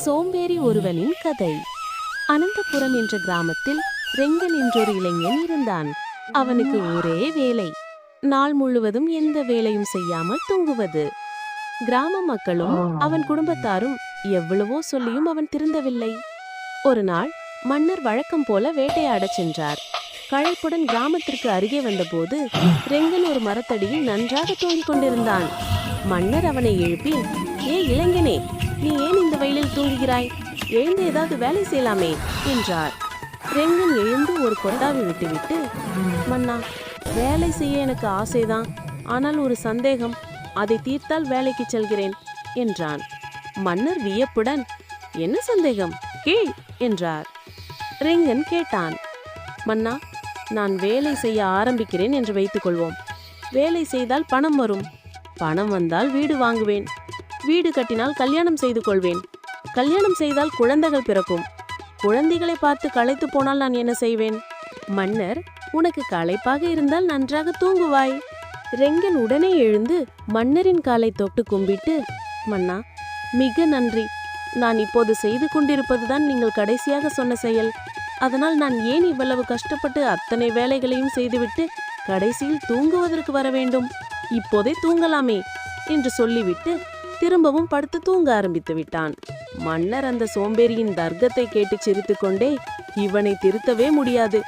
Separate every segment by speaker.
Speaker 1: சோம்பேறி ஒருவனின் கதை. அனந்தபுரம் என்ற கிராமத்தில் ரெங்கன் என்றொரு இளைஞன் இருந்தான். அவனுக்கு ஒரே வேலை, நாள் முழுவதும் எந்த வேலையும் செய்யாமல் தூங்குவது. கிராம மக்களும் அவன் குடும்பத்தாரும் எவ்வளவோ சொல்லியும் அவன் திருந்தவில்லை. ஒரு நாள் மன்னர் வழக்கம் போல வேட்டையாடச் சென்றார். களைப்புடன் கிராமத்திற்கு அருகே வந்தபோது ரெங்கன் ஒரு மரத்தடியில் நன்றாக தூங்கிக் கொண்டிருந்தான். மன்னர் அவனை எழுப்பி, ஏ இளைஞனே, நீ ஏன் இந்த வெயிலில் தூங்குகிறாய்? எழுந்து ஏதாவது வேலை செய்யலாமே என்றார். ரெங்கன் எழுந்து ஒரு கொட்டாவி விட்டுவிட்டு, மன்னா, வேலை செய்ய எனக்கு ஆசைதான், ஆனால் ஒரு சந்தேகம், அதை தீர்த்தால் வேலைக்கு செல்கிறேன் என்றான். மன்னர் வியப்புடன், என்ன சந்தேகம் கேள் என்றார். ரெங்கன் கேட்டான், மன்னா, நான் வேலை செய்ய ஆரம்பிக்கிறேன் என்று வைத்துக் கொள்வோம். வேலை செய்தால் பணம் வரும், பணம் வந்தால் வீடு வாங்குவேன், வீடு கட்டினால் கல்யாணம் செய்து கொள்வேன், கல்யாணம் செய்தால் குழந்தைகள் பிறக்கும், குழந்தைகளை பார்த்து களைத்து போனால் நான் என்ன செய்வேன்? மன்னர், உனக்கு களைப்பாக இருந்தால் நன்றாக தூங்குவாய். ரெங்கன் உடனே எழுந்து மன்னரின் காலை தொட்டு கும்பிட்டு, மன்னா, மிக நன்றி, நான் இப்போது செய்து கொண்டிருப்பதுதான் நீங்கள் கடைசியாக சொன்ன செயல். அதனால் நான் ஏன் இவ்வளவு கஷ்டப்பட்டு அத்தனை வேலைகளையும் செய்துவிட்டு கடைசியில் தூங்குவதற்கு வர வேண்டும்? இப்போதே தூங்கலாமே என்று சொல்லிவிட்டு திரும்பவும் படுத்து தூங்க ஆரம்பித்து விட்டான். மன்னர் அந்த சோம்பேறியின் தர்க்கத்தை கேட்டு சிரித்துக்கொண்டே, இவனை திருத்தவே முடியாது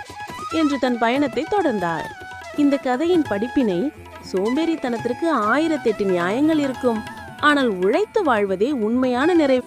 Speaker 1: என்று தன் பயணத்தை தொடர்ந்தார். இந்த கதையின் படிப்பினை, சோம்பேறித்தனத்திற்கு 1008 நியாயங்கள் இருக்கும், ஆனால் உழைத்து வாழ்வதே உண்மையான நிறைவு.